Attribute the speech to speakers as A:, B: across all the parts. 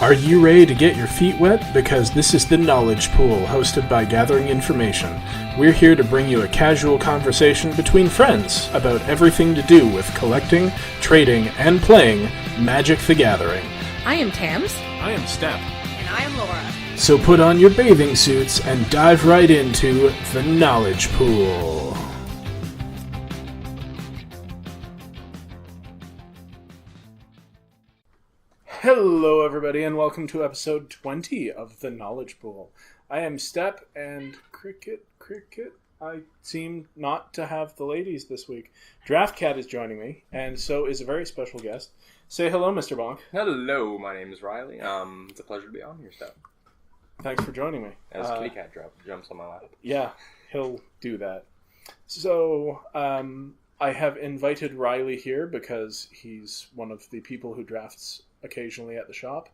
A: Are you ready to get your feet wet? Because this is the Knowledge Pool, hosted by Gathering Information. We're here to bring you a casual conversation between friends about everything to do with collecting, trading, and playing Magic the Gathering.
B: I am Tams.
A: I am Step.
C: And I am Laura.
A: So put on your bathing suits and dive right into the Knowledge Pool. Hello everybody and welcome to episode 20 of the Knowledge Pool. I am Step and Cricket. I seem not to have the ladies this week. Draft Cat is joining me and so is a very special guest. Say hello, Mr. Bonk.
D: Hello, my name is Ryley. It's a pleasure to be on here, Step.
A: Thanks for joining me.
D: As Kitty Cat jumps on my lap.
A: Yeah, he'll do that. So, I have invited Ryley here because he's one of the people who drafts occasionally at the shop,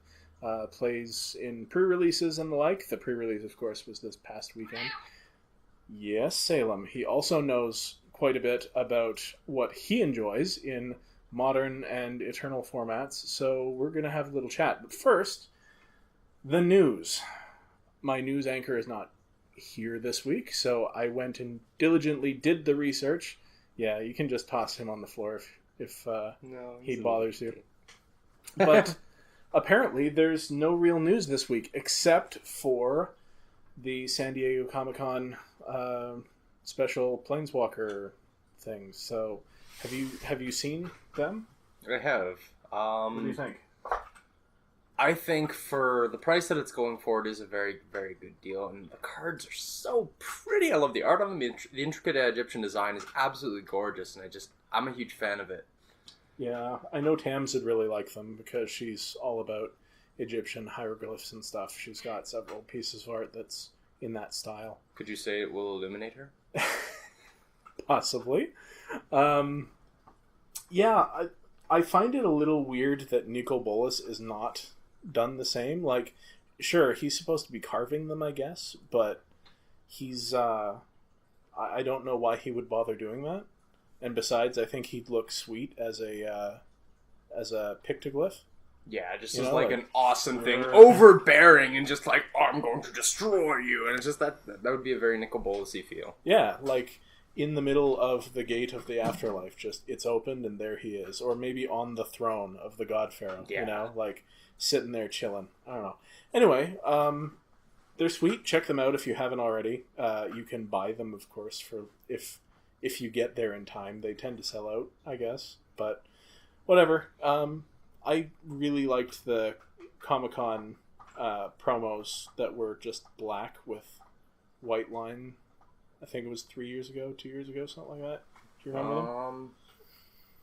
A: plays in pre-releases and the like. The pre-release, of course, was this past weekend. Yes, Salem. He also knows quite a bit about what he enjoys in modern and eternal formats, so we're going to have a little chat. But first, the news. My news anchor is not here this week, so I went and diligently did the research. Yeah, you can just toss him on the floor if he bothers you. But apparently there's no real news this week except for the San Diego Comic-Con special Planeswalker things. So have you seen them?
D: I have.
A: What do you think?
D: I think for the price that it's going for, it is a very, very good deal. And the cards are so pretty. I love the art of them. The intricate Egyptian design is absolutely gorgeous. And I'm a huge fan of it.
A: Yeah, I know Tams would really like them because she's all about Egyptian hieroglyphs and stuff. She's got several pieces of art that's in that style.
D: Could you say it will illuminate her?
A: Possibly. Yeah, I find it a little weird that Nicol Bolas is not done the same. Like, sure, he's supposed to be carving them, I guess, but he's, I don't know why he would bother doing that. And besides, I think he'd look sweet as a pictoglyph.
D: Yeah, just as like an awesome thing, overbearing and just like, oh, I'm going to destroy you, and it's just that would be a very Nicol Bolas-y feel.
A: Yeah, like in the middle of the gate of the afterlife, just it's opened and there he is, or maybe on the throne of the God Pharaoh.
D: Yeah.
A: Like sitting there chilling. I don't know. Anyway, they're sweet. Check them out if you haven't already. You can buy them, of course, for if you get there in time. They tend to sell out, I guess, but whatever. I really liked the Comic-Con promos that were just black with white line. I think it was 2 years ago, something like that. Do you remember them?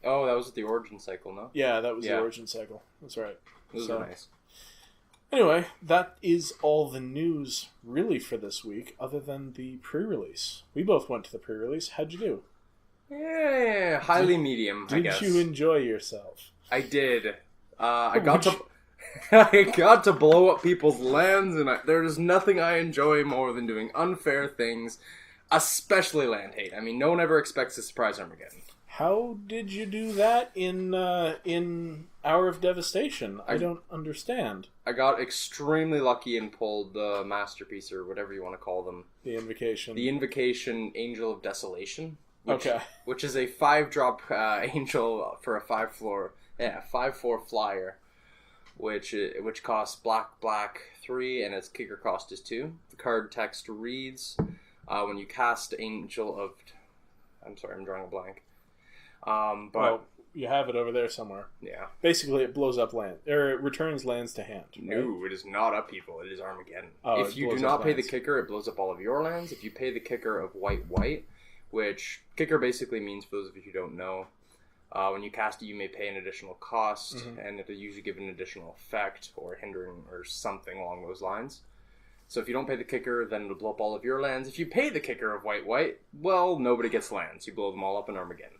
D: Oh, that was the Origin Cycle, no?
A: Yeah, that was the Origin Cycle. That's right.
D: Those are nice.
A: Anyway, that is all the news really for this week, other than the pre-release. We both went to the pre-release. How'd you do?
D: Yeah, highly medium, I guess.
A: Did you enjoy yourself?
D: I did. I got to blow up people's lands, and there's nothing I enjoy more than doing unfair things, especially land hate. I mean, no one ever expects a surprise Armageddon.
A: How did you do that in Hour of Devastation? I don't understand.
D: I got extremely lucky and pulled the Masterpiece, or whatever you want to call them.
A: The Invocation.
D: The Invocation Angel of Desolation. Which is a 5-drop angel for a 5/4 flyer, which costs black 3, and its kicker cost is 2. The card text reads, when you cast Angel of... I'm sorry, I'm drawing a blank.
A: Well, you have it over there somewhere.
D: Yeah.
A: Basically, it blows up land, or it returns lands to hand. Right?
D: No, it is not upheaval. It is Armageddon.
A: Oh,
D: if you do not pay the kicker, it blows up all of your lands. If you pay the kicker of white, which kicker basically means, for those of you who don't know, when you cast it, you may pay an additional cost, and it'll usually give an additional effect or hindering or something along those lines. So if you don't pay the kicker, then it'll blow up all of your lands. If you pay the kicker of white, well, nobody gets lands. You blow them all up in Armageddon.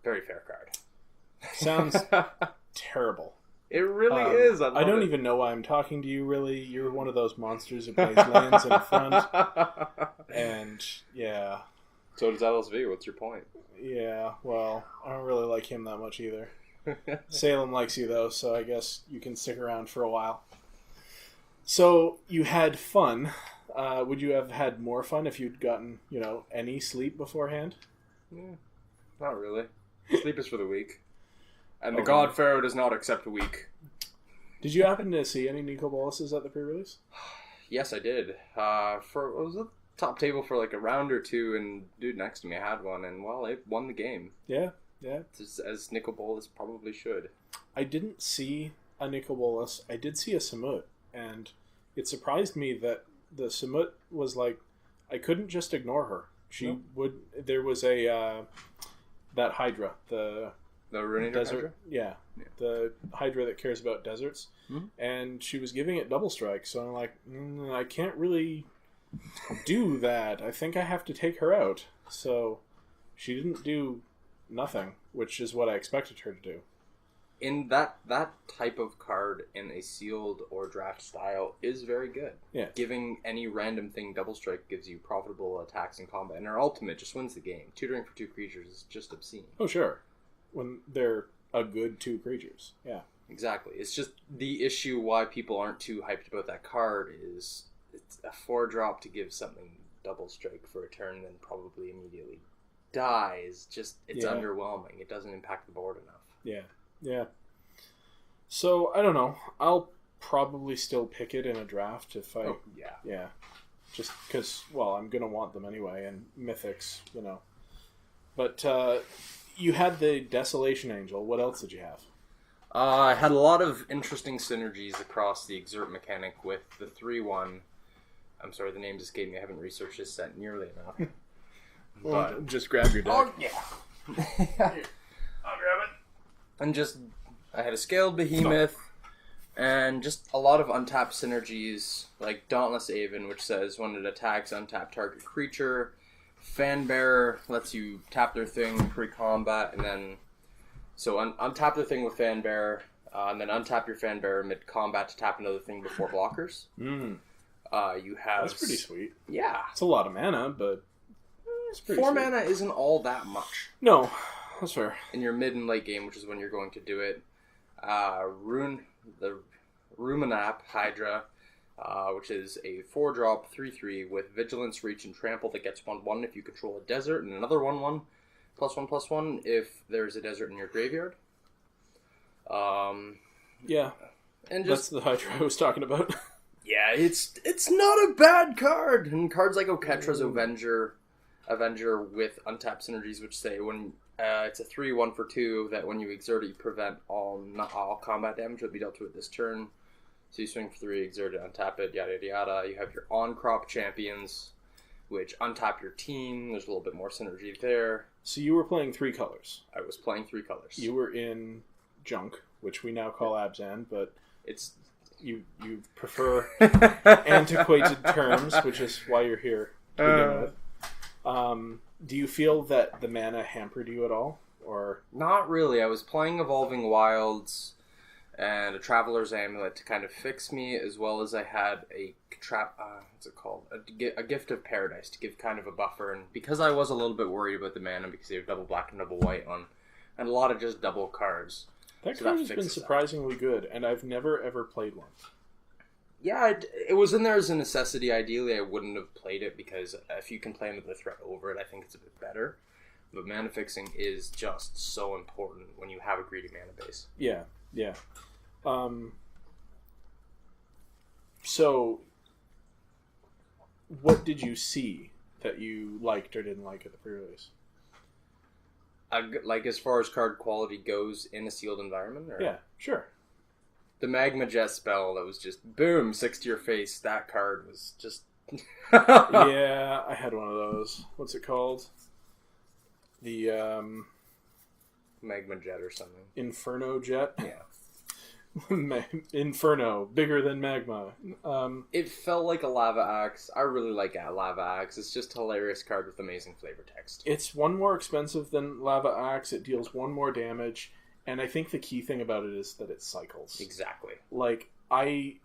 D: Very fair card.
A: Sounds terrible.
D: It really is.
A: I don't even know why I'm talking to you, really. You're one of those monsters who plays lands in front. And, yeah.
D: So does LSV. What's your point?
A: Yeah, well, I don't really like him that much either. Salem likes you, though, so I guess you can stick around for a while. So, you had fun. Would you have had more fun if you'd gotten, any sleep beforehand?
D: Not really. Sleep is for the week. And the God Pharaoh does not accept a week.
A: Did you happen to see any Nico Boluses at the pre-release?
D: Yes, I did. It was a top table for like a round or two, and dude next to me had one, and well, it won the game.
A: Yeah.
D: As Nico Bolas probably should.
A: I didn't see a Nico Bolas. I did see a Samut, and it surprised me that the Samut was like, I couldn't just ignore her. She would. There was a that Hydra, the
D: Ruinator
A: desert.
D: Hydra?
A: Yeah, the Hydra that cares about deserts, and she was giving it double strike. So I'm like, I can't really do that. I think I have to take her out. So she didn't do nothing, which is what I expected her to do.
D: In that type of card in a sealed or draft style is very good.
A: Yeah.
D: Giving any random thing double strike gives you profitable attacks in combat, and her ultimate just wins the game. Tutoring for 2 creatures is just obscene.
A: Oh, sure. When they're a good 2 creatures. Yeah.
D: Exactly. It's just the issue why people aren't too hyped about that card is it's a 4-drop to give something double strike for a turn, then probably immediately dies. It's underwhelming. It doesn't impact the board enough.
A: Yeah. So, I don't know. I'll probably still pick it in a draft if I... Yeah. Just because, I'm going to want them anyway, and Mythics, But you had the Desolation Angel. What else did you have?
D: I had a lot of interesting synergies across the Exert mechanic with the 3-1. I'm sorry, the name just escaped me. I haven't researched this set nearly enough.
A: But just grab your deck.
D: Oh, yeah. I'll grab it. And I had a Scaled Behemoth, and just a lot of untapped synergies, like Dauntless Aven, which says when it attacks, untap target creature. Fanbearer lets you tap their thing pre-combat, and then... So untap the thing with Fanbearer, and then untap your Fanbearer mid-combat to tap another thing before blockers. You have...
A: That's pretty sweet.
D: Yeah.
A: It's a lot of mana, but... It's pretty
D: 4
A: sweet.
D: mana isn't all that much.
A: No, that's fair.
D: In your mid and late game, which is when you're going to do it. The Ruminap Hydra, which is a 4-drop 3/3 with Vigilance, Reach, and Trample that gets 1/1 if you control a desert, and another 1/1 +1/+1 if there's a desert in your graveyard.
A: Yeah,
D: and
A: that's the Hydra I was talking about.
D: Yeah, it's not a bad card. And cards like Oketra's Avenger with untapped synergies, which say when it's a 3/1 for 2 that when you exert it, you prevent not all combat damage will be dealt to it this turn. So you swing for 3, exert it, untap it, yada yada yada. You have your on-crop champions, which untap your team. There's a little bit more synergy there.
A: So you were playing 3 colors.
D: I was playing 3 colors.
A: You were in Junk, which we now call Abzan, but
D: it's
A: you prefer antiquated terms, which is why you're here to begin with. Do you feel that the mana hampered you at all, or
D: not really? I was playing Evolving Wilds and a Traveler's Amulet to kind of fix me, as well as I had a what's it called? A Gift of Paradise to give kind of a buffer. And because I was a little bit worried about the mana because they have double black and double white on, and a lot of just double cards.
A: That card has been surprisingly good, and I've never ever played one.
D: Yeah, it was in there as a necessity. Ideally, I wouldn't have played it because if you can play another threat over it, I think it's a bit better. But mana fixing is just so important when you have a greedy mana base.
A: Yeah. So, what did you see that you liked or didn't like at the pre-release?
D: Like as far as card quality goes in a sealed environment? Or?
A: Yeah, sure.
D: The Magma Jet spell that was just boom, 6 to your face. That card was just...
A: Yeah, I had one of those. What's it called? The
D: Magma Jet or something.
A: Inferno Jet?
D: Yeah.
A: Inferno, bigger than magma.
D: It felt like a Lava Axe. I really like Lava Axe. It's just a hilarious card with amazing flavor text.
A: It's 1 more expensive than Lava Axe. It deals 1 more damage. And I think the key thing about it is that it cycles.
D: Exactly.
A: Like, I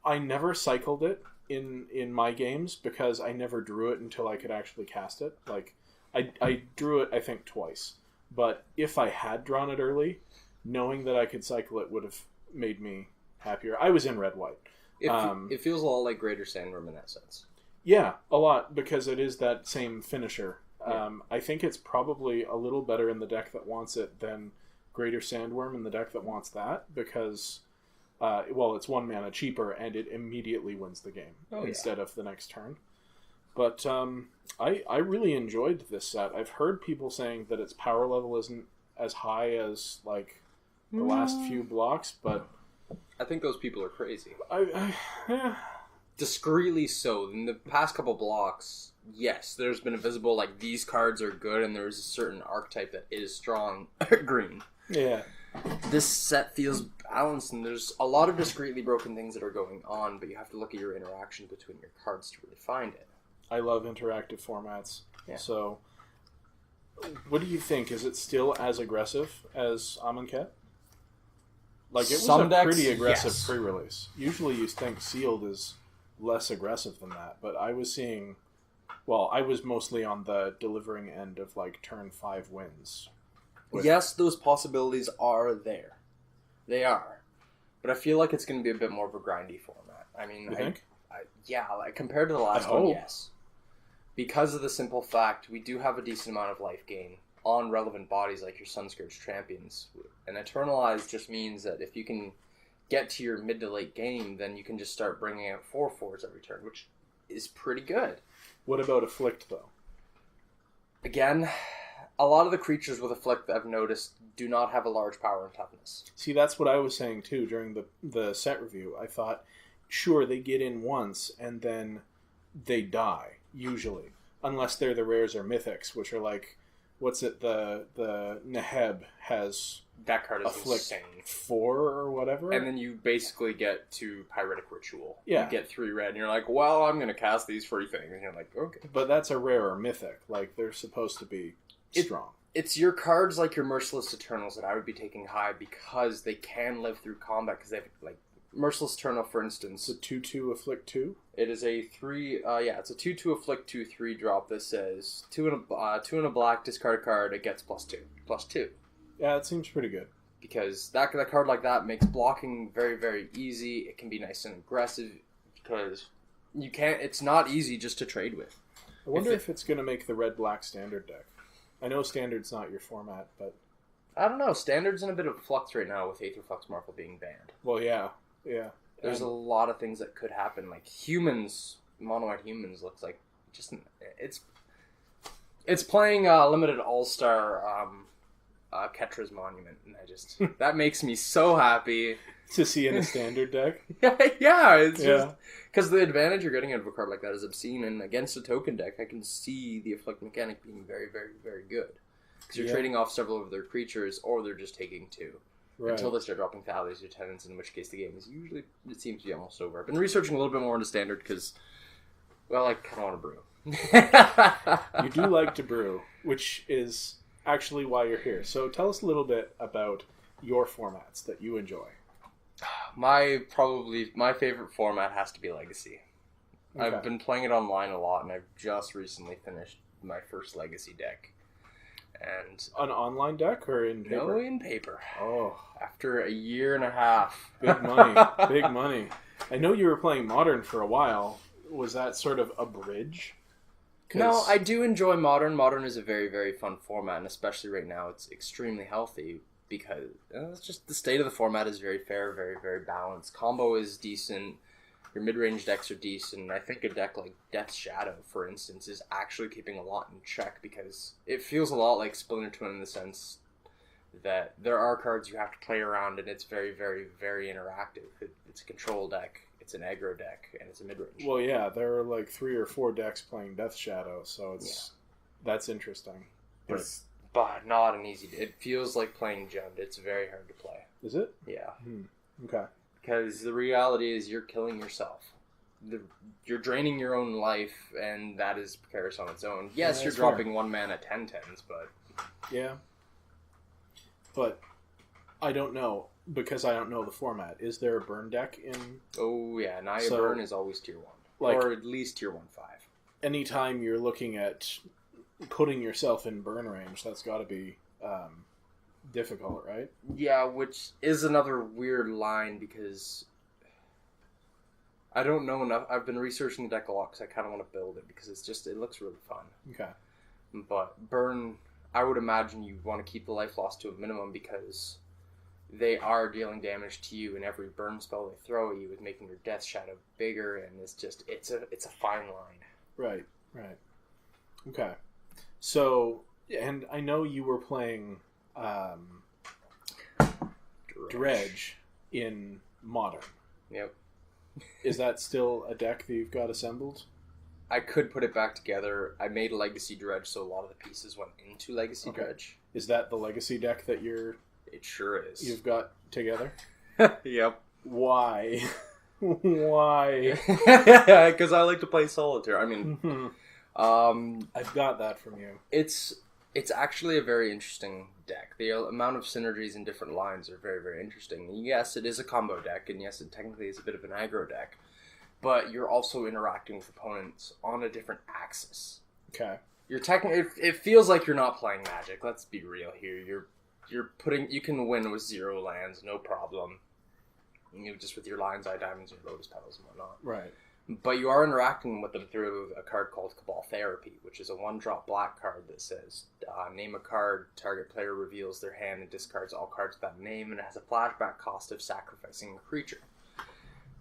A: never cycled it in my games because I never drew it until I could actually cast it. Like, I drew it, I think, twice. But if I had drawn it early, knowing that I could cycle it would have made me happier. I was in red-white.
D: It feels a lot like Greater Sandworm in that sense.
A: Yeah, a lot, because it is that same finisher.
D: Yeah.
A: I think it's probably a little better in the deck that wants it than Greater Sandworm in the deck that wants that, because, it's 1 mana cheaper, and it immediately wins the game instead of the next turn. But I really enjoyed this set. I've heard people saying that its power level isn't as high as, like, the last few blocks, but...
D: I think those people are crazy.
A: Yeah.
D: Discreetly so. In the past couple blocks, yes, there's been a visible, like, these cards are good, and there's a certain archetype that is strong green.
A: Yeah.
D: This set feels balanced, and there's a lot of discreetly broken things that are going on, but you have to look at your interaction between your cards to really find it.
A: I love interactive formats.
D: Yeah.
A: So, what do you think? Is it still as aggressive as Amonkhet? Like, it was
D: Some decks,
A: pretty aggressive
D: yes.
A: pre-release. Usually you think Sealed is less aggressive than that, but I was seeing... Well, I was mostly on the delivering end of, like, turn 5 wins.
D: Yes, those possibilities are there. They are. But I feel like it's going to be a bit more of a grindy format. I mean,
A: You think?
D: Like, compared to the last
A: I
D: one,
A: hope.
D: yes. Because of the simple fact, we do have a decent amount of life gain on relevant bodies like your Sunscourge Champions. And Eternalize just means that if you can get to your mid to late game, then you can just start bringing out 4/4s every turn, which is pretty good.
A: What about Afflict, though?
D: Again, a lot of the creatures with Afflict that I've noticed do not have a large power and toughness.
A: See, that's what I was saying, too, during the set review. I thought, sure, they get in once, and then they die, usually. Unless they're the rares or mythics, which are like... What's it? The Neheb has
D: That card is
A: Afflict
D: insane.
A: 4 or whatever.
D: And then you basically get to Pyretic Ritual.
A: Yeah.
D: You get 3 red, and you're like, well, I'm going to cast these free things. And you're like, okay.
A: But that's a rare or mythic. Like, they're supposed to be strong.
D: It's your cards like your Merciless Eternals that I would be taking high because they can live through combat. Because they have, like, Merciless Eternal, for instance.
A: It's a 2/2 Afflict 2?
D: It is a 3, it's a 2/2 Afflict 2/3 drop that says 2 and a black, discard a card, it gets +2.
A: Yeah, it seems pretty good.
D: Because that card like that makes blocking very, very easy. It can be nice and aggressive because it's not easy just to trade with.
A: I wonder if it's going to make the red-black standard deck. I know standard's not your format, but...
D: I don't know. Standard's in a bit of flux right now with Aetherflux Marvel being banned.
A: Well, yeah.
D: There's a lot of things that could happen. Like humans, mono-white humans looks like just... It's playing Limited All-Star Ketra's Monument, and that makes me so happy.
A: To see in a standard deck?
D: Yeah, it's just... Because the advantage you're getting out of a card like that is obscene, and against a token deck, I can see the Afflict mechanic being very, very, very good. Because you're trading off several of their creatures, or they're just taking 2. Right. Until they start dropping Thalia's Lieutenants, in which case the game is usually, it seems to be almost over. I've been researching a little bit more into Standard because, well, I kind of want to brew.
A: You do like to brew, which is actually why you're here. So tell us a little bit about your formats that you enjoy.
D: My favorite format has to be Legacy. Okay. I've been playing it online a lot, and I've just recently finished my first Legacy deck. And
A: an online deck or in paper?
D: No, in paper.
A: Oh.
D: After a year and a half.
A: Big money. Big money. I know you were playing Modern for a while. Was that sort of a bridge?
D: No, I do enjoy Modern. Modern is a very, very fun format, and especially right now it's extremely healthy because it's just the state of the format is very fair, very, very balanced. Combo is decent. Your mid-range decks are decent. I think a deck like Death's Shadow, for instance, is actually keeping a lot in check because it feels a lot like Splinter Twin in the sense that there are cards you have to play around and it's very, very, very interactive. It's a control deck, it's an aggro deck, and it's a mid-range.
A: Well, yeah, there are like 3 or 4 decks playing Death's Shadow, so that's interesting.
D: But not an easy... It feels like playing Jund. It's very hard to play.
A: Is it?
D: Yeah.
A: Okay.
D: Because the reality is you're killing yourself. You're draining your own life, and that is precarious on its own. Yes, you're dropping 1 mana 10/10s, but...
A: Yeah. But I don't know, because I don't know the format. Is there a burn deck in...
D: Oh, yeah. Naya Burn is always tier 1. Or at least tier 1/5.
A: Anytime you're looking at putting yourself in burn range, that's got to be difficult, right?
D: Yeah, which is another weird line because I don't know enough. I've been researching the deck a lot because I kind of want to build it because it looks really fun.
A: Okay.
D: But burn, I would imagine you want to keep the life loss to a minimum because they are dealing damage to you, and every burn spell they throw at you is making your death shadow bigger, and it's a fine line.
A: Right. Okay. So, and I know you were playing Dredge in Modern.
D: Yep.
A: Is that still a deck that you've got assembled?
D: I could put it back together. I made Legacy Dredge, so a lot of the pieces went into Legacy Dredge.
A: Is that the Legacy deck that
D: It sure is.
A: you've got together?
D: Yep.
A: Why? Why?
D: Because I like to play solitaire. I mean,
A: I've got that from you.
D: It's actually a very interesting deck. The amount of synergies in different lines are very, very interesting. Yes, it is a combo deck, and yes, it technically is a bit of an aggro deck. But you're also interacting with opponents on a different axis.
A: Okay.
D: It feels like you're not playing Magic. Let's be real here. You can win with 0 lands, no problem. Just with your Lion's Eye Diamonds and your Lotus Petals and whatnot.
A: Right.
D: But you are interacting with them through a card called Cabal Therapy, which is a 1-drop black card that says, name a card, target player reveals their hand and discards all cards with that name, and it has a flashback cost of sacrificing a creature.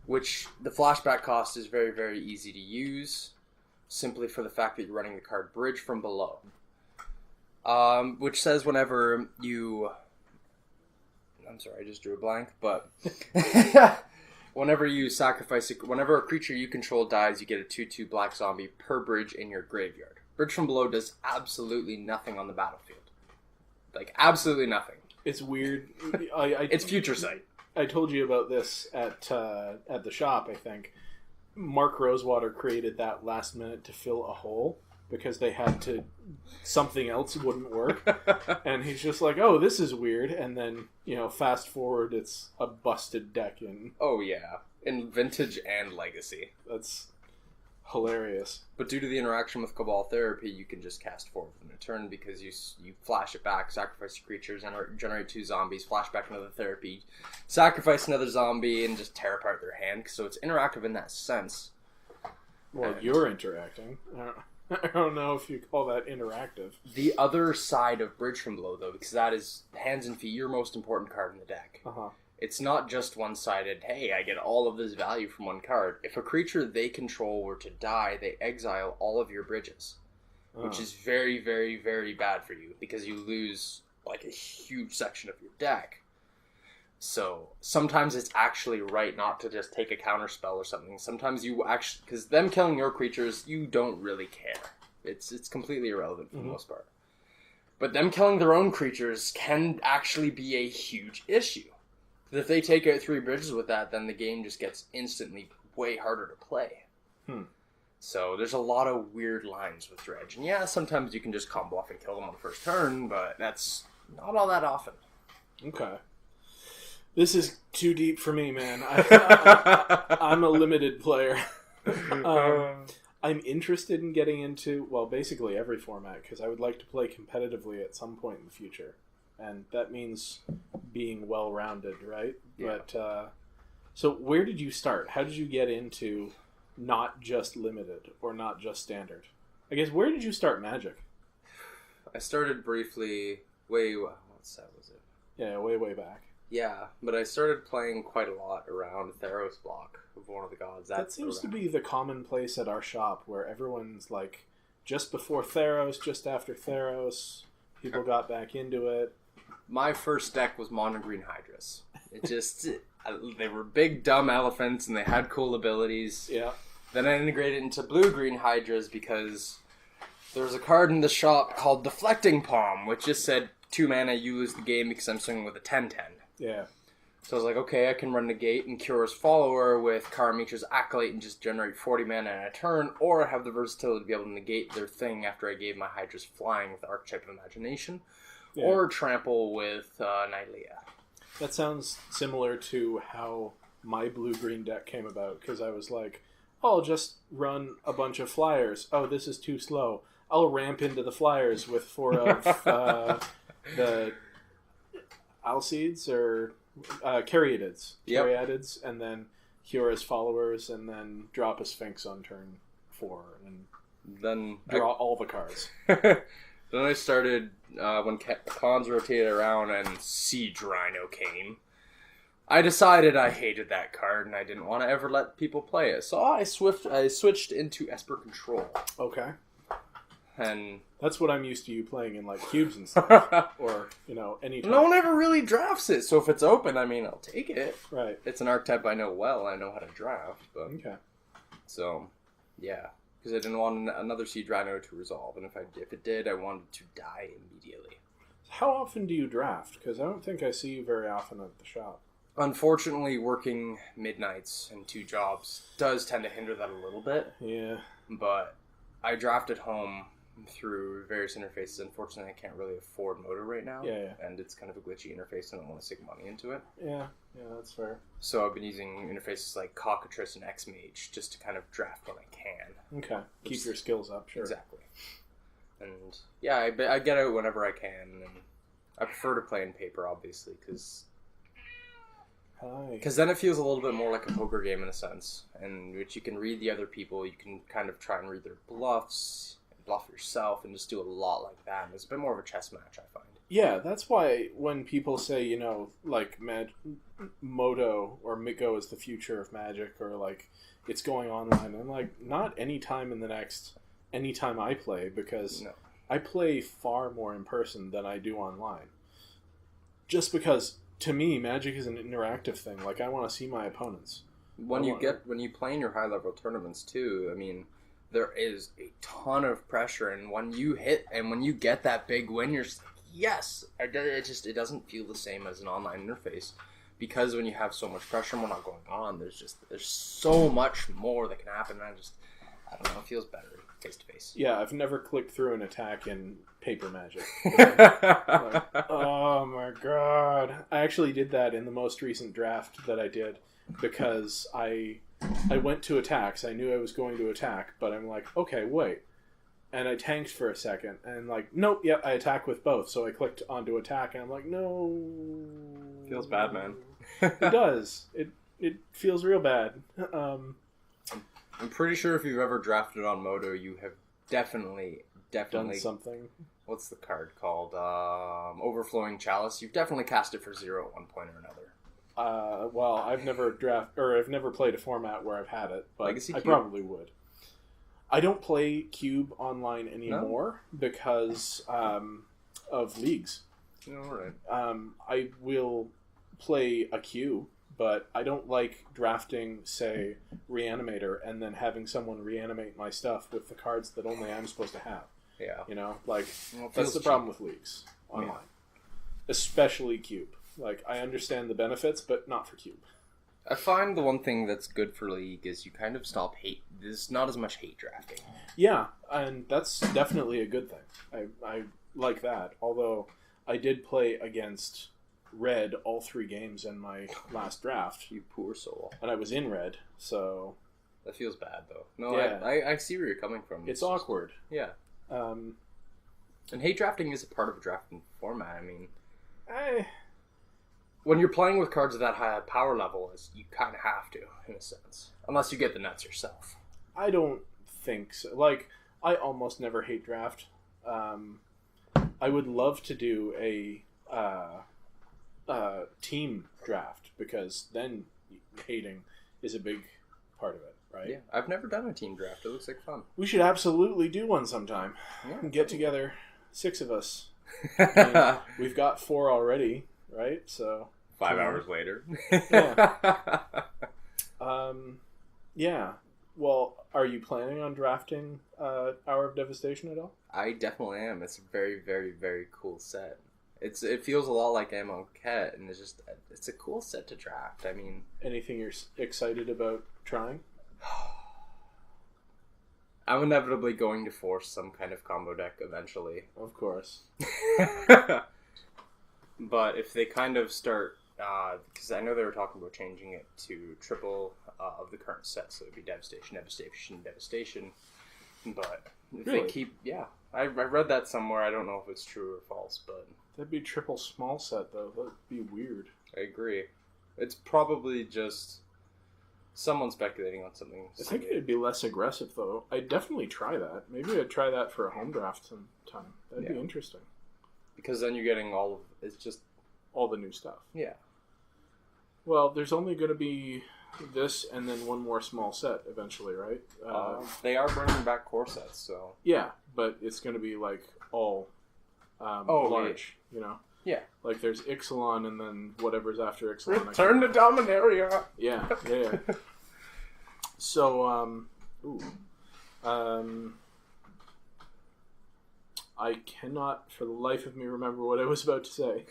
D: Which, the flashback cost is very, very easy to use, simply for the fact that you're running the card Bridge from Below. Which says whenever you... I'm sorry, I just drew a blank, but... Whenever a creature you control dies, you get a 2/2 black zombie per bridge in your graveyard. Bridge from Below does absolutely nothing on the battlefield. Like, absolutely nothing.
A: It's weird.
D: It's Future Sight.
A: I told you about this at the shop, I think. Mark Rosewater created that last minute to fill a hole because they had to... something else wouldn't work. And he's just like, oh, this is weird. And then, fast forward, it's a busted deck in...
D: Oh, yeah. In Vintage and Legacy.
A: That's hilarious.
D: But due to the interaction with Cabal Therapy, you can just cast 4 within a turn because you flash it back, sacrifice your creatures, generate 2 zombies, flash back another therapy, sacrifice another zombie, and just tear apart their hand. So it's interactive in that sense.
A: Well, you're interacting. I don't know if you call that interactive.
D: The other side of Bridge from Below, though, because that is Hands and Feet, your most important card in the deck.
A: Uh-huh.
D: It's not just one-sided, hey, I get all of this value from one card. If a creature they control were to die, they exile all of your bridges. Which is very, very, very bad for you, because you lose, like, a huge section of your deck. So, sometimes it's actually right not to just take a counterspell or something. Sometimes you actually... Because them killing your creatures, you don't really care. It's completely irrelevant for the most part. But them killing their own creatures can actually be a huge issue. If they take out 3 bridges with that, then the game just gets instantly way harder to play. So there's a lot of weird lines with Dredge. And yeah, sometimes you can just combo off and kill them on the first turn, but that's not all that often.
A: Okay. This is too deep for me, man. I'm a limited player. I'm interested in getting into, well, basically every format, because I would like to play competitively at some point in the future. And that means being well-rounded, right?
D: Yeah.
A: But, so where did you start? How did you get into not just limited or not just standard? I guess, where did you start Magic?
D: I started briefly, what set was it?
A: Yeah, way back.
D: Yeah, but I started playing quite a lot around Theros block of One of the Gods.
A: That seems to be the commonplace at our shop, where everyone's like, just before Theros, just after Theros, people got back into it.
D: My first deck was Mono Green Hydras. They were big dumb elephants and they had cool abilities.
A: Yeah.
D: Then I integrated into Blue Green Hydras because there was a card in the shop called Deflecting Palm, which just said 2 mana, you lose the game because I'm swinging with a 10/10.
A: Yeah.
D: So I was like, okay, I can run Negate and Cura's Follower with Karamitra's Acolyte and just generate 40 mana in a turn, or have the versatility to be able to negate their thing after I gave my Hydras flying with Archetype of Imagination. Yeah. Or trample with Nylea.
A: That sounds similar to how my blue-green deck came about, because I was like, oh, I'll just run a bunch of flyers. Oh, this is too slow. I'll ramp into the flyers with 4 of the Alcides or Caryatids.
D: Yep.
A: Caryatids, and then Hura's followers, and then drop a Sphinx on turn 4, and
D: Then
A: draw all the cards.
D: Then I started, when cons rotated around and Siege Rhino came, I decided I hated that card and I didn't want to ever let people play it. So I switched into Esper Control.
A: Okay.
D: And
A: that's what I'm used to you playing in, like, cubes and stuff. Or, any time.
D: No one ever really drafts it, so if it's open, I mean, I'll take it.
A: Right.
D: It's an archetype I know well, I know how to draft. But
A: Okay.
D: So, yeah. Because I didn't want another Siege Rhino to resolve, and if it did, I wanted to die immediately.
A: How often do you draft? Because I don't think I see you very often at the shop.
D: Unfortunately, working midnights and 2 jobs does tend to hinder that a little bit.
A: Yeah.
D: But I draft at home through various interfaces. Unfortunately, I can't really afford Moto right now.
A: Yeah.
D: And it's kind of a glitchy interface, and I don't want to sink money into it.
A: Yeah, that's fair.
D: So I've been using interfaces like Cockatrice and X-Mage just to kind of draft when I can.
A: Okay. Keep your skills up, sure.
D: Exactly. And yeah, I get out whenever I can, and I prefer to play in paper, obviously, because then it feels a little bit more like a poker game in a sense, in which you can read the other people, you can kind of try and read their bluffs, bluff yourself, and just do a lot like that. And it's a bit more of a chess match, I find.
A: Yeah, that's why when people say, like Moto or Miko is the future of Magic, or like it's going online, I'm like, not any time I play, because I play far more in person than I do online. Just because, to me, Magic is an interactive thing. Like, I want to see my opponents.
D: When you play in your high level tournaments too, I mean, there is a ton of pressure, and when you hit and when you get that big win, you're just like, yes. It doesn't feel the same as an online interface, because when you have so much pressure and we're not going on, there's so much more that can happen. And I don't know, it feels better face to face.
A: Yeah, I've never clicked through an attack in paper Magic. Like, oh my god! I actually did that in the most recent draft that I did, because I went to attacks. I knew I was going to attack, but I'm like, okay, wait. And I tanked for a second, and like, nope, yep, I attack with both. So I clicked onto attack, and I'm like, no.
D: Feels bad, man.
A: It does. It feels real bad.
D: I'm pretty sure if you've ever drafted on Moto, you have definitely
A: done something.
D: What's the card called? Overflowing Chalice. You've definitely cast it for 0 at one point or another.
A: Well, I've never played a format where I've had it, but
D: Legacy
A: I
D: Cube?
A: probably would. I don't play Cube online anymore because of leagues.
D: All right.
A: I will play a queue, but I don't like drafting, say, Reanimator, and then having someone reanimate my stuff with the cards that only I'm supposed to have.
D: Yeah.
A: That's the problem with leagues online. Yeah. Especially Cube. Like, I understand the benefits, but not for Cube.
D: I find the one thing that's good for League is you kind of stop hate. There's not as much hate drafting.
A: Yeah, and that's definitely a good thing. I like that. Although I did play against Red all 3 games in my last draft.
D: You poor soul.
A: And I was in Red, so...
D: That feels bad, though. No,
A: yeah.
D: I see where you're coming from.
A: It's awkward.
D: Yeah. And hate drafting is a part of a drafting format. I mean... When you're playing with cards of that high power level, you kind of have to, in a sense. Unless you get the nuts yourself.
A: I don't think so. Like, I almost never hate draft. I would love to do a team draft, because then hating is a big part of it, right?
D: Yeah, I've never done a team draft. It looks like fun.
A: We should absolutely do one sometime.
D: Yeah.
A: Get together, 6 of us. I mean, we've got 4 already, right? So
D: 5 hours later.
A: Yeah. Yeah. Well, are you planning on drafting Hour of Devastation at all?
D: I definitely am. It's a very, very, very cool set. It feels a lot like Amonkhet, and it's a cool set to draft. I mean,
A: anything you're excited about trying?
D: I'm inevitably going to force some kind of combo deck eventually.
A: Of course.
D: But if they kind of start, because I know they were talking about changing it to triple of the current set, so it'd be Devastation, Devastation, Devastation. But if
A: really?
D: they keep, I read that somewhere. I don't know if it's true or false, but
A: That'd be triple small set, though. That'd be weird.
D: I agree. It's probably just someone speculating on something.
A: I think it'd be less aggressive, though. I'd definitely try that. Maybe I'd try that for a home draft sometime. That'd be interesting.
D: Because then you're getting all of... It's just...
A: all the new stuff.
D: Yeah.
A: Well, there's only going to be this and then one more small set eventually, right?
D: They are bringing back core sets, so...
A: Yeah, but it's going to be like all large, you know?
D: Yeah.
A: Like there's Ixalan and then whatever's after Ixalan.
D: Return to Dominaria!
A: Yeah. So, I cannot for the life of me remember what I was about to say.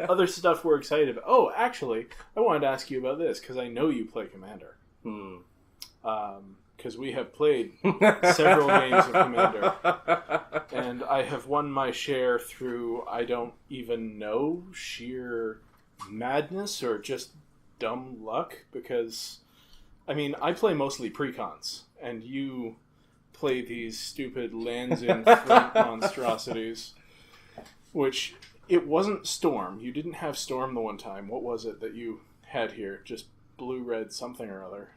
A: Other stuff we're excited about. Oh, actually, I wanted to ask you about this because I know you play Commander. Because we have played several games of Commander. And I have won my share through, I don't even know, sheer madness or just dumb luck. Because, I mean, I play mostly precons. And you play these stupid lands in front monstrosities. Which, it wasn't Storm. You didn't have Storm the one time. What was it that you had here? Just blue-red something or other.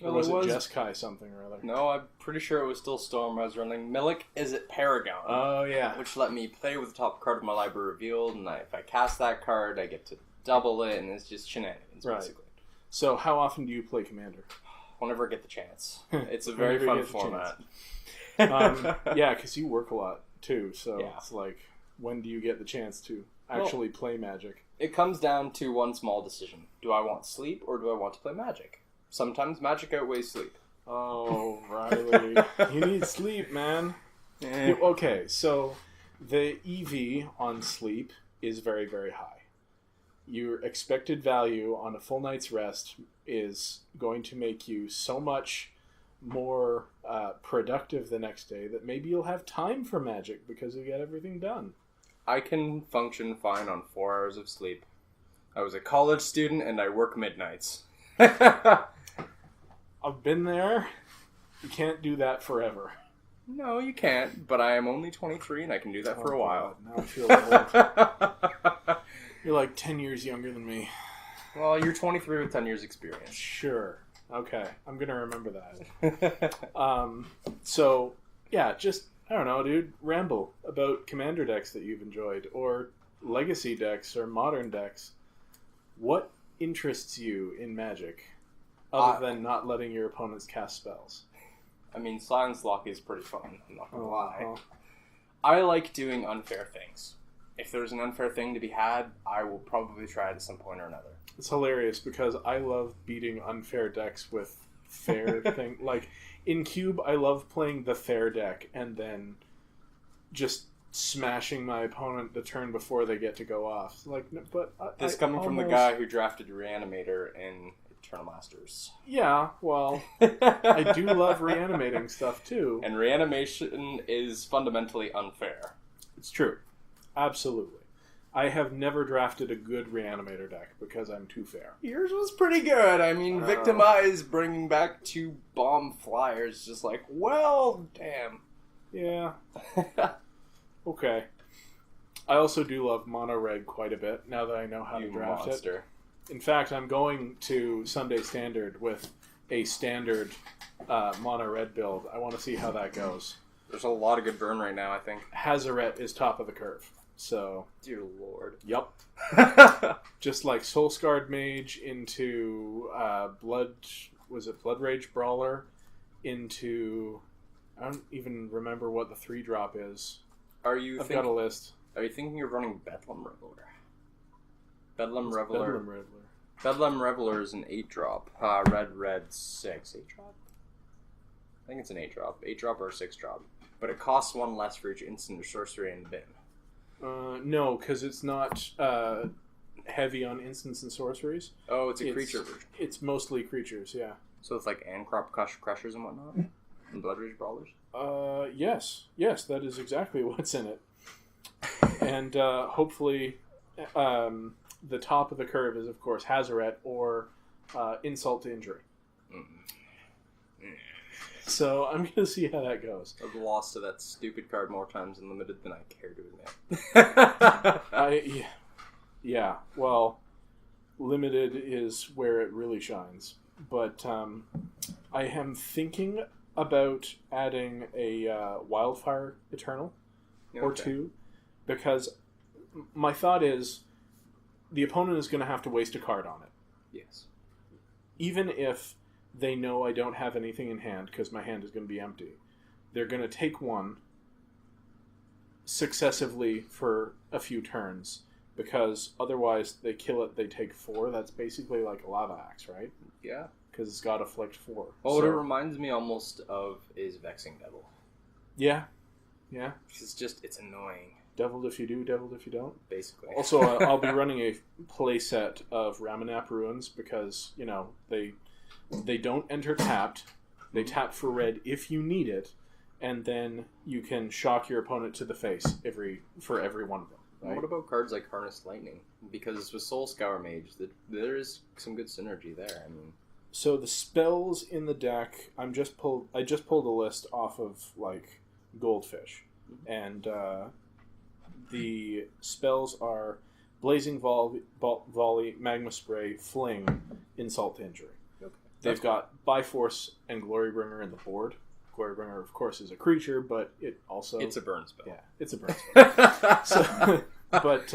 A: Or was it Jeskai something or other?
D: No, I'm pretty sure it was still Storm. I was running Milik Is It Paragon.
A: Oh, yeah.
D: Which let me play with the top card of my library revealed, and if I cast that card, I get to double it, and it's just shenanigans, basically.
A: So how often do you play Commander?
D: Whenever I get the chance. It's a very fun format.
A: Yeah, because you work a lot, too, so it's like, when do you get the chance to actually play Magic?
D: It comes down to one small decision. Do I want sleep, or do I want to play Magic? Sometimes Magic outweighs sleep.
A: Oh, Ryley. You need sleep, man. Okay, so the EV on sleep is very, very high. Your expected value on a full night's rest is going to make you so much more productive the next day that maybe you'll have time for Magic because you get everything done.
D: I can function fine on 4 hours of sleep. I was a college student and I work midnights.
A: I've been there. You can't do that forever.
D: No, you can't, but I am only 23 and I can do that for a while.
A: God, now I feel old. You're like 10 years younger than me.
D: Well, you're 23 with 10 years experience.
A: Sure. Okay. I'm going to remember that. So, yeah, just, I don't know, dude, ramble about Commander decks that you've enjoyed, or Legacy decks, or Modern decks. What interests you in Magic? Other than not letting your opponents cast spells.
D: I mean, Silence Lock is pretty fun, I'm not going to lie. I like doing unfair things. If there's an unfair thing to be had, I will probably try it at some point or another.
A: It's hilarious because I love beating unfair decks with fair thing. Like, in Cube, I love playing the fair deck and then just smashing my opponent the turn before they get to go off. Like, but
D: this coming from the guy who drafted Reanimator in Eternal Masters.
A: Yeah, well, I do love reanimating stuff too.
D: And reanimation is fundamentally unfair.
A: It's true. Absolutely. I have never drafted a good reanimator deck because I'm too fair.
D: Yours was pretty good. I mean, Victimize bringing back 2 bomb flyers, just like, well, damn.
A: Yeah. Okay. I also do love mono red quite a bit now that I know how to draft it. In fact, I'm going to Sunday Standard with a standard mono red build. I want to see how that goes.
D: There's a lot of good burn right now, I think.
A: Hazaret is top of the curve. So,
D: dear Lord.
A: Yep. Just like Soulscarred Mage into Blood Rage Brawler into, I don't even remember what the 3-drop is. I've got a list.
D: Are you thinking of running Bedlam Reveler? Bedlam Reveler.
A: Bedlam Reveler.
D: Bedlam Reveler is an 8-drop. Red 6. 8-drop? I think it's an 8-drop. 8-drop or a 6-drop. But it costs 1 less for each instant or sorcery and bin.
A: No, because it's not heavy on instants and sorceries.
D: Oh, it's a creature version.
A: It's mostly creatures, yeah.
D: So it's like Ancrop Crushers and whatnot? And Blood Rage Brawlers?
A: Yes. Yes, that is exactly what's in it. And hopefully the top of the curve is, of course, Hazaret or Insult to Injury. So I'm going to see how that goes.
D: I've lost to that stupid card more times in Limited than I care to admit.
A: Yeah, well, Limited is where it really shines. But I am thinking about adding a Wildfire Eternal or two, because my thought is the opponent is going to have to waste a card on it.
D: Yes.
A: Even if they know I don't have anything in hand, because my hand is going to be empty, they're going to take one successively for a few turns, because otherwise they kill it, they take 4. That's basically like a Lava Axe, right?
D: Yeah.
A: Because it's got Afflict 4.
D: Well, what it reminds me almost of is Vexing Devil.
A: Yeah.
D: It's annoying.
A: Deviled if you do, deviled if you don't.
D: Basically.
A: Also, I'll be running a playset of Ramanap Ruins because, they don't enter tapped. They tap for red if you need it, and then you can shock your opponent to the face for every one of them. Right?
D: What about cards like Harness Lightning? Because with Soul Scour Mage, there is some good synergy there. I mean,
A: so the spells in the deck, I just pulled a list off of like Goldfish, and the spells are Blazing Volley, Magma Spray, Fling, Insult to Injury.
D: Okay.
A: They've got Byforce and Glorybringer in the board. Glorybringer, of course, is a creature, but it also...
D: It's a burn spell.
A: Yeah, it's a burn spell. But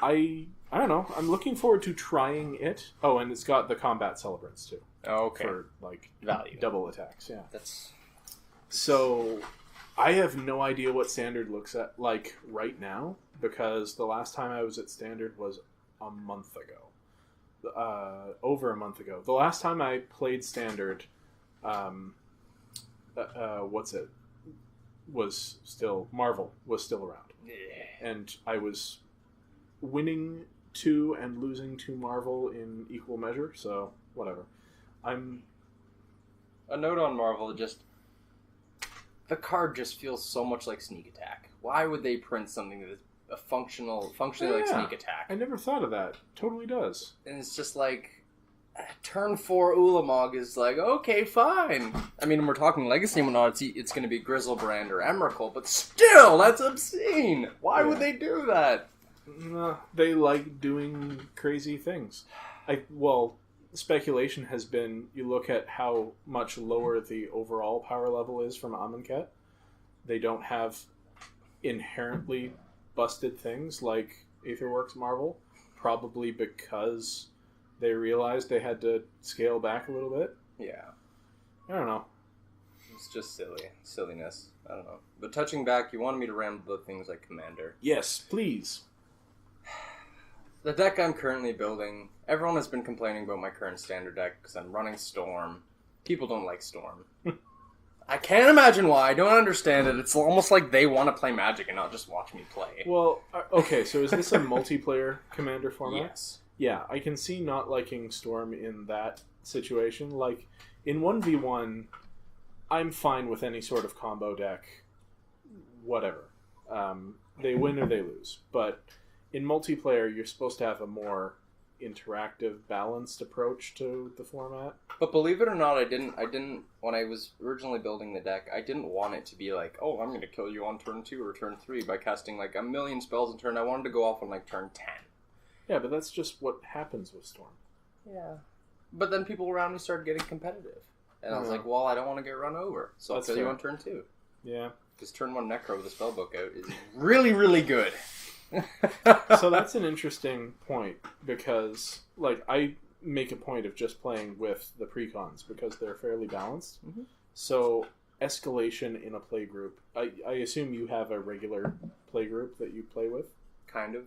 A: I don't know. I'm looking forward to trying it. Oh, and it's got the Combat Celebrants, too.
D: Oh, okay.
A: For, like,
D: value.
A: Double attacks, yeah.
D: That's...
A: So, I have no idea what Standard looks like right now, because the last time I was at Standard was a month ago. Over a month ago. The last time I played Standard, Marvel was still around.
D: Yeah.
A: And I was winning 2 and losing to Marvel in equal measure, so whatever.
D: A note on Marvel, the card just feels so much like Sneak Attack. Why would they print something that is functionally like Sneak Attack?
A: I never thought of that. Totally does.
D: And it's just like, turn 4 Ulamog is like, okay, fine. I mean, when we're talking Legacy and whatnot, it's going to be Grizzlebrand or Emrakul, but still, that's obscene. Why would they do that?
A: They like doing crazy things. Speculation has been, you look at how much lower the overall power level is from Amonkhet. They don't have inherently busted things like Aetherworks Marvel, probably because they realized they had to scale back a little bit.
D: Yeah.
A: I don't know.
D: It's just silliness. I don't know. But touching back, you wanted me to ramble about things like Commander.
A: Yes, please.
D: The deck I'm currently building, everyone has been complaining about my current Standard deck because I'm running Storm. People don't like Storm. I can't imagine why. I don't understand it. It's almost like they want to play Magic and not just watch me play.
A: Well, okay, so is this a multiplayer Commander format?
D: Yes.
A: Yeah, I can see not liking Storm in that situation. Like, in 1v1, I'm fine with any sort of combo deck. Whatever. They win or they lose. But in multiplayer, you're supposed to have a more interactive, balanced approach to the format.
D: But believe it or not, I didn't, when I was originally building the deck, I didn't want it to be like, oh, I'm going to kill you on turn 2 or turn 3 by casting like a million spells in turn. I wanted to go off on like turn 10.
A: Yeah, but that's just what happens with Storm.
D: Yeah. But then people around me started getting competitive. And I was like, well, I don't want to get run over. So I'll kill you on turn 2.
A: Yeah.
D: Because turn 1 Necro with a spellbook out is really, really good.
A: So that's an interesting point, because like I make a point of just playing with the precons because they're fairly balanced.
D: Mm-hmm.
A: So escalation in a play group, I assume you have a regular play group that you play with?
D: Kind of.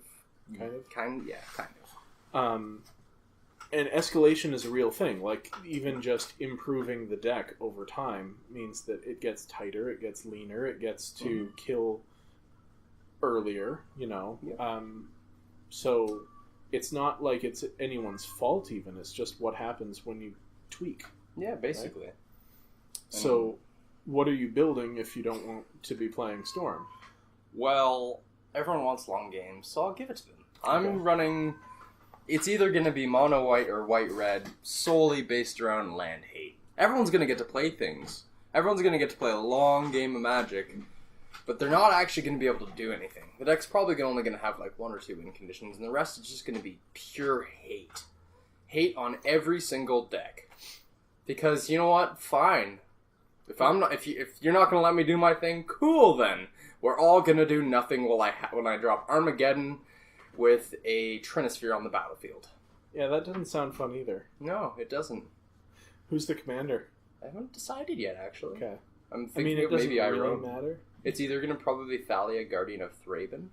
A: And escalation is a real thing. Like, even just improving the deck over time means that it gets tighter, it gets leaner, it gets to kill earlier,
D: Yep.
A: So it's not like it's anyone's fault even. It's just what happens when you tweak.
D: Yeah, basically.
A: Right? So what are you building if you don't want to be playing Storm?
D: Well, everyone wants long games, so I'll give it to them. I'm running... It's either going to be mono-white or white-red, solely based around land hate. Everyone's going to get to play things. Everyone's going to get to play a long game of Magic, but they're not actually going to be able to do anything. The deck's probably only going to have like 1 or 2 win conditions, and the rest is just going to be pure hate. Hate on every single deck. Because, you know what? Fine. If you're not going to let me do my thing, cool then. We're all going to do nothing when I drop Armageddon with a Trinisphere on the battlefield.
A: Yeah, that doesn't sound fun either.
D: No, it doesn't.
A: Who's the commander?
D: I haven't decided yet, actually.
A: Okay.
D: I'm thinking
A: it doesn't
D: maybe
A: really matter.
D: It's either going to probably be Thalia, Guardian of Thraben,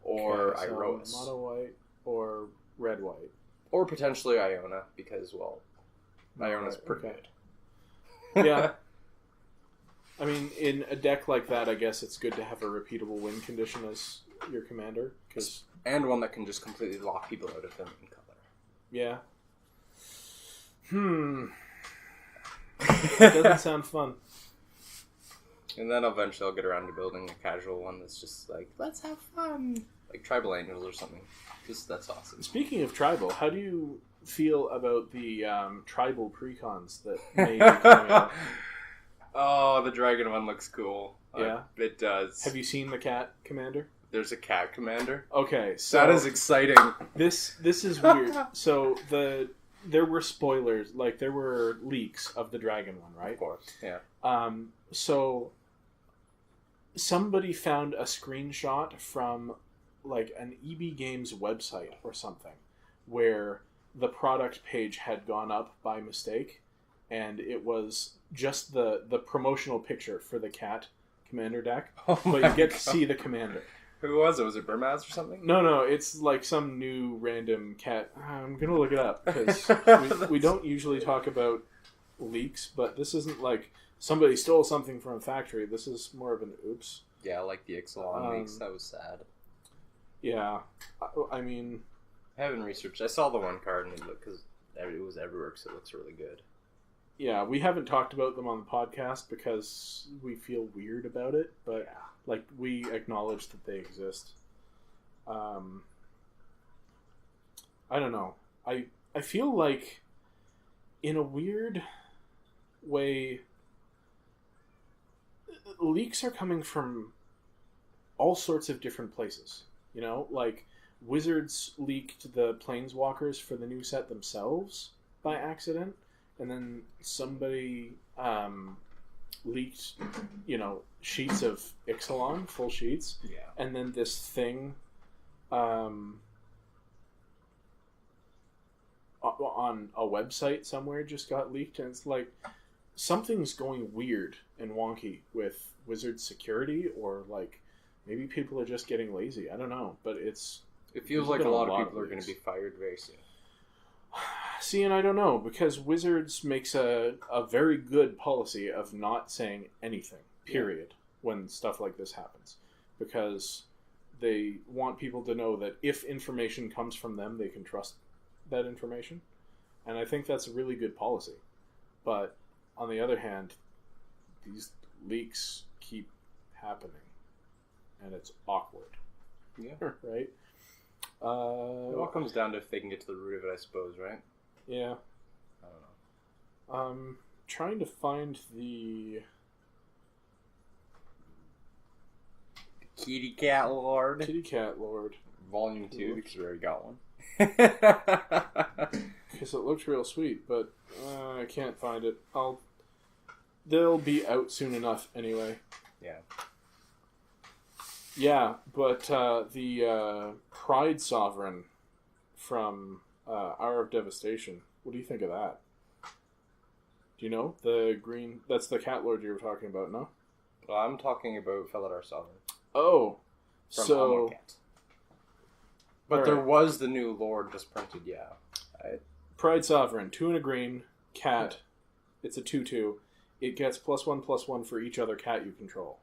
D: or
A: so
D: Iroas.
A: Mono white or red white.
D: Or potentially Iona, because, well, Iona's pretty
A: good. Yeah. I mean, in a deck like that, I guess it's good to have a repeatable win condition as your commander.
D: And one that can just completely lock people out of them in color.
A: Yeah. It doesn't sound fun.
D: And then eventually I'll get around to building a casual one that's just like, let's have fun. Like Tribal Angels or something. That's awesome.
A: Speaking of tribal, how do you feel about the tribal precons that may be coming out?
D: Oh, the dragon one looks cool.
A: Yeah?
D: It does.
A: Have you seen the cat commander?
D: There's a cat commander?
A: Okay, so...
D: That is exciting.
A: This is weird. So, there were spoilers, like, there were leaks of the dragon one, right?
D: Of course, yeah.
A: So, somebody found a screenshot from, like, an EB Games website or something, where the product page had gone up by mistake, and it was just the promotional picture for the cat commander deck, but you get to see the commander.
D: Who was it? Was it Burmaz or something?
A: No, it's like some new random cat. I'm gonna look it up, because we don't usually talk about leaks, but this isn't like somebody stole something from a factory. This is more of an oops.
D: Yeah, like the Ixalan leaks. That was sad.
A: Yeah, I mean...
D: I haven't researched. I saw the one card, and it looked, because it was everywhere, because it looks really good.
A: Yeah, we haven't talked about them on the podcast because we feel weird about it, but like we acknowledge that they exist. I don't know. I feel like in a weird way leaks are coming from all sorts of different places. You know, like Wizards leaked the Planeswalkers for the new set themselves by accident. And then somebody leaked, sheets of Ixalan, full sheets.
D: Yeah. And
A: then this thing on a website somewhere just got leaked. And it's like, something's going weird and wonky with Wizards security, or like maybe people are just getting lazy. I don't know. But it
D: feels like a lot of people are going to be fired very soon.
A: See, and I don't know, because Wizards makes a very good policy of not saying anything, period, when stuff like this happens. Because they want people to know that if information comes from them, they can trust that information. And I think that's a really good policy. But, on the other hand, these leaks keep happening. And it's awkward.
D: Yeah.
A: Right?
D: It all comes down to if they can get to the root of it, I suppose, right?
A: Yeah.
D: I don't know.
A: Trying to find the
D: Kitty Cat Lord.
A: Kitty Cat Lord.
D: Volume 2, because we already got one.
A: Because it looks real sweet, but I can't find it. They'll be out soon enough anyway.
D: Yeah.
A: Yeah, but the Pride Sovereign from Hour of Devastation. What do you think of that? Do you know? The green... That's the Cat Lord you were talking about, no?
D: Well, I'm talking about Felidar Sovereign.
A: Oh.
D: From
A: so...
D: Cat. But there was the new Lord just printed, yeah.
A: Pride Sovereign, 2 and a green, cat. It's a 2/2. It gets +1/+1 for each other cat you control.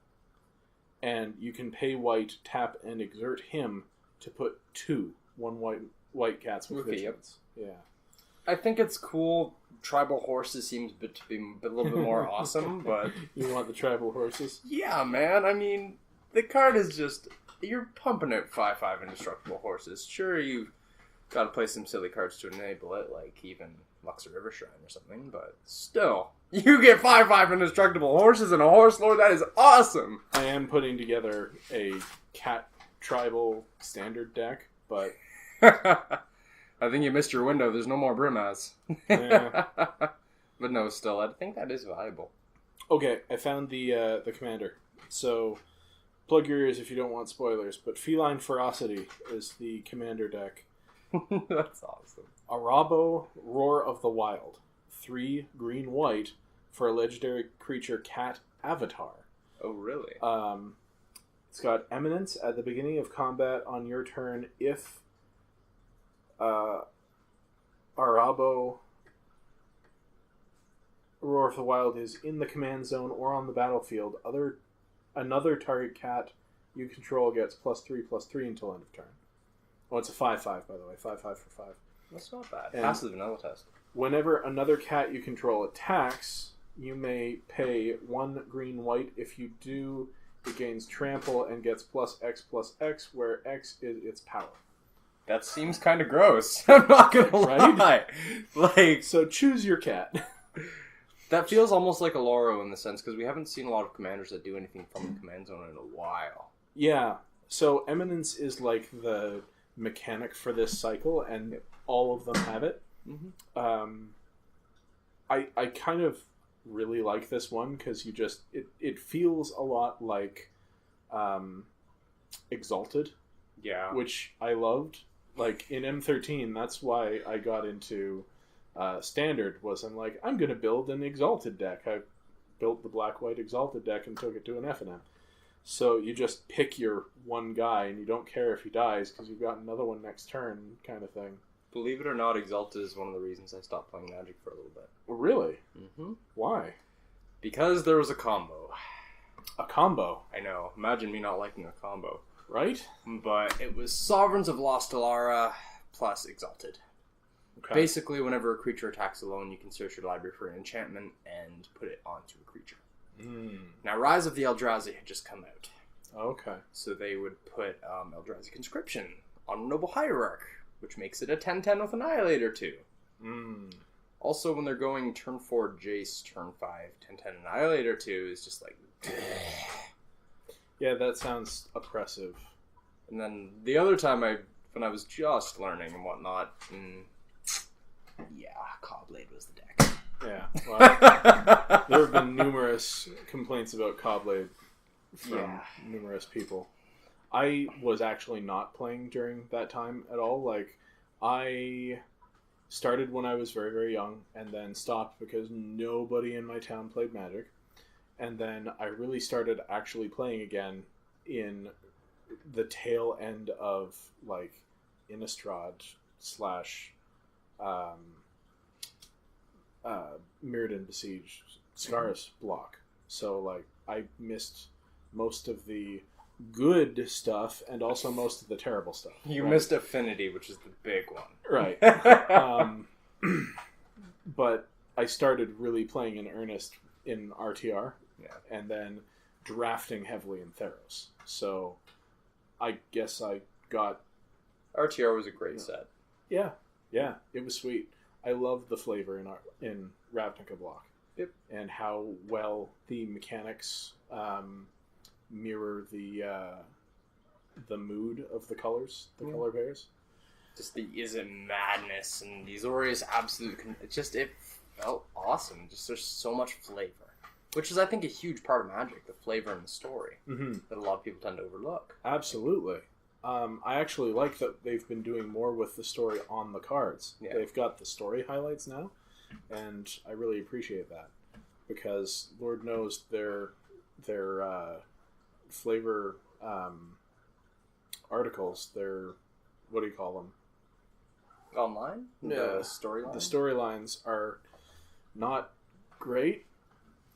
A: And you can pay white, tap, and exert him to put 2 white cats with vigilance. Yeah.
D: I think it's cool. Tribal horses seems to be a little bit more awesome, but...
A: You want the tribal horses?
D: Yeah, man. I mean, the card is just... You're pumping out 5/5 indestructible horses. Sure, you've got to play some silly cards to enable it, like even Luxor River Shrine or something, but still, you get 5/5 indestructible horses and a horse lord. That is awesome.
A: I am putting together a cat tribal standard deck, but
D: I think you missed your window. There's no more Brimaz.
A: Yeah.
D: But no, still, I think that is valuable.
A: Okay, I found the commander. So, plug your ears if you don't want spoilers, but Feline Ferocity is the commander deck.
D: That's awesome.
A: Arabo, Roar of the Wild. 3 green-white for a legendary creature cat avatar.
D: Oh, really?
A: It's got Eminence at the beginning of combat on your turn if Arabo, Roar of the Wild is in the command zone or on the battlefield. Another target cat you control gets +3/+3 until end of turn. Oh, it's a 5/5, by the way. 5/5 for 5.
D: That's not bad.
A: And
D: pass the vanilla test.
A: whenever another cat you control attacks, you may pay 1 green-white. If you do, it gains trample and gets +X/+X, where X is its power.
D: That seems kind of gross. I'm not gonna lie. Like,
A: So choose your cat.
D: that feels almost like a Loro in the sense, because we haven't seen a lot of commanders that do anything from the command zone in a while.
A: Yeah. So Eminence is like the mechanic for this cycle, and all of them have it.
D: Mm-hmm.
A: I kind of really like this one because it feels a lot like Exalted,
D: Yeah.
A: which I loved. Like in M13, that's why I got into Standard. I'm like, I'm going to build an Exalted deck. I built the black-white Exalted deck and took it to an FNM. So you just pick your one guy and you don't care if he dies because you've got another one next turn, kind of thing.
D: Believe it or not, Exalted is one of the reasons I stopped playing Magic for a little bit.
A: Really?
D: Mm-hmm.
A: Why?
D: Because there was a combo.
A: A combo.
D: I know. Imagine me not liking a combo.
A: Right?
D: But it was Sovereigns of Lost Alara plus Exalted.
A: Okay.
D: Basically, whenever a creature attacks alone, you can search your library for an enchantment and put it onto a creature. Now, Rise of the Eldrazi had just come out.
A: Okay.
D: So they would put Eldrazi Conscription on Noble Hierarch, which makes it a 10/10 with Annihilator too. Also, when they're going turn 4 Jace, turn 5 10/10 Annihilator 2 is just like...
A: Yeah, that sounds oppressive.
D: And then the other time when I was just learning and whatnot, yeah, Cobblade was the deck.
A: Yeah, well, there have been numerous complaints about Cobblade from numerous people. I was actually not playing during that time at all. Like, I started when I was very, very young and then stopped because nobody in my town played Magic. And then I really started actually playing again in the tail end of, like, Innistrad / Mirrodin Besiege Scarus block. So, like, I missed most of the good stuff and also most of the terrible stuff.
D: You missed Affinity, which is the big one.
A: Right. But I started really playing in earnest in RTR.
D: Yeah.
A: And then drafting heavily in Theros. So I guess I got...
D: RTR was a great set.
A: Yeah. Yeah. It was sweet. I loved the flavor in Ravnica block.
D: Yep.
A: And how well the mechanics mirror the mood of the colors, the color pairs.
D: Just the Is It Madness and the Azorius Absolute... It felt awesome. Just there's so much flavor. Which is, I think, a huge part of Magic, the flavor and the story, that a lot of people tend to overlook.
A: Absolutely. I actually like that they've been doing more with the story on the cards. Yeah. They've got the story highlights now, and I really appreciate that. Because, Lord knows, their flavor articles, their... What do you call them?
D: Online? The storylines?
A: The storylines are not great.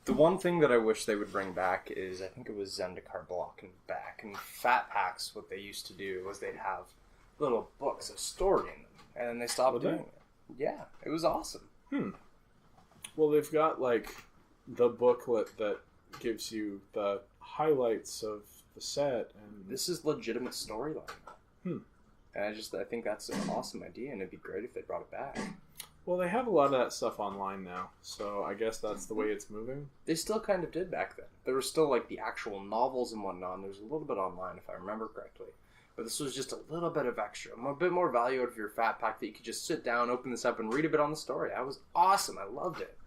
D: The one thing that I wish they would bring back is, I think it was Zendikar blocking back. And Fat Packs, what they used to do was they'd have little books of story in them. And then they stopped doing it. Yeah, it was awesome.
A: Well, they've got, like, the booklet that gives you the highlights of the set. And
D: this is legitimate storyline. And I think that's an awesome idea, and it'd be great if they brought it back.
A: Well, they have a lot of that stuff online now, so I guess that's the way it's moving.
D: They still kind of did back then. There were still like the actual novels and whatnot, and there was a little bit online if I remember correctly. But this was just a little bit of extra, a bit more value out of your fat pack that you could just sit down, open this up, and read a bit on the story. That was awesome. I loved it.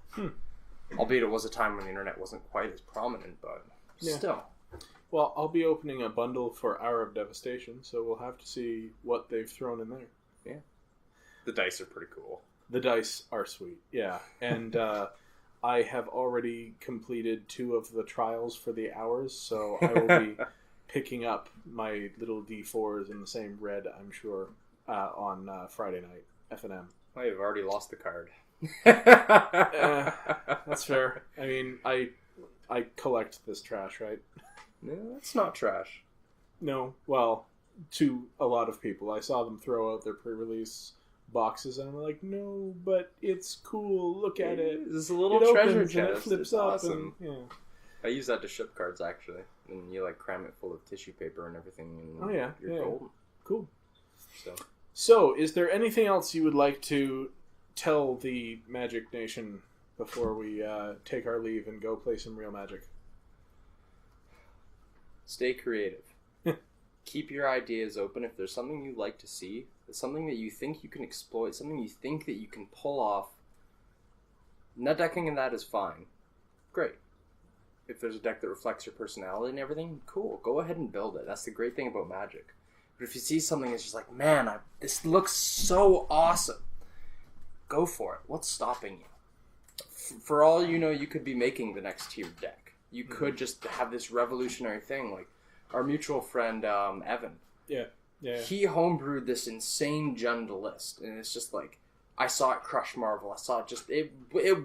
D: Albeit it was a time when the internet wasn't quite as prominent, but still.
A: Well, I'll be opening a bundle for Hour of Devastation, so we'll have to see what they've thrown in there.
D: Yeah. The dice are pretty cool.
A: The dice are sweet, yeah. And I have already completed 2 of the trials for the hours, so I will be picking up my little D4s in the same red, I'm sure, on Friday night, F&M.
D: Oh, you've already lost the card.
A: That's fair. I mean, I collect this trash, right?
D: No, that's not trash.
A: No, well, to a lot of people. I saw them throw out their pre-release boxes, and I'm like, no, but it's cool. Look at it.
D: It's a little treasure chest.
A: It flips
D: it's
A: up.
D: Awesome.
A: And, yeah.
D: I use that to ship cards, actually. And you, like, cram it full of tissue paper and everything. And you're golden.
A: Cool.
D: So,
A: So, is there anything else you would like to tell the Magic Nation before we take our leave and go play some real Magic?
D: stay creative. Keep your ideas open. If there's something you'd like to see, something that you think you can exploit, something you think that you can pull off, net decking and that is fine. Great. If there's a deck that reflects your personality and everything, cool. Go ahead and build it. That's the great thing about Magic. But if you see something that's just like, man, this looks so awesome, go for it. What's stopping you? For all you know, you could be making the next tiered deck. You could just have this revolutionary thing. Like our mutual friend, Evan.
A: Yeah.
D: He homebrewed this insane Jund list. And it's just like, I saw it crush Marvel. I saw it just, it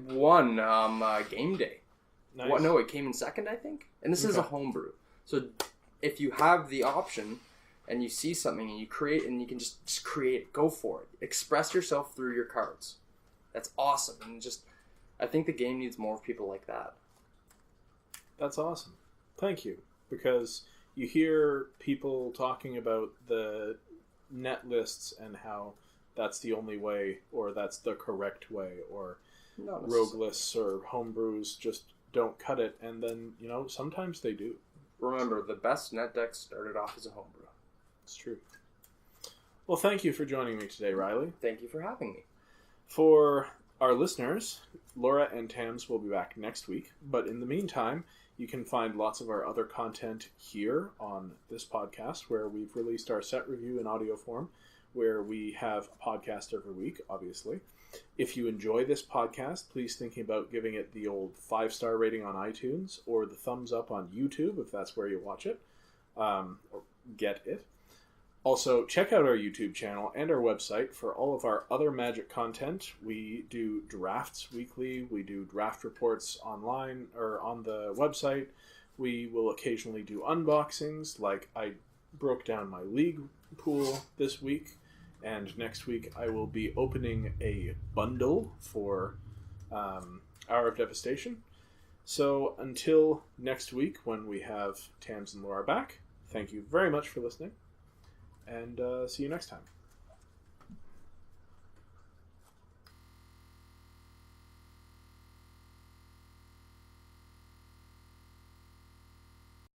D: won game day.
A: Nice.
D: Well, no, it came in second, I think. And this is a homebrew. So if you have the option and you see something and you create and you can just create it, go for it. Express yourself through your cards. That's awesome. And just, I think the game needs more people like that.
A: That's awesome. Thank you. Because you hear people talking about the net lists and how that's the only way, or that's the correct way, or rogue lists or homebrews just don't cut it, and then, sometimes they do.
D: Remember, the best net decks started off as a homebrew.
A: It's true. Well, thank you for joining me today, Ryley.
D: Thank you for having me.
A: For our listeners, Laura and Tams will be back next week, but in the meantime, you can find lots of our other content here on this podcast, where we've released our set review in audio form, where we have a podcast every week, obviously. If you enjoy this podcast, please think about giving it the old 5-star rating on iTunes, or the thumbs up on YouTube, if that's where you watch it, or get it. Also, check out our YouTube channel and our website for all of our other Magic content. We do drafts weekly. We do draft reports online or on the website. We will occasionally do unboxings, like I broke down my league pool this week. And next week I will be opening a bundle for Hour of Devastation. So until next week, when we have Tams and Laura back, thank you very much for listening. And see you next time.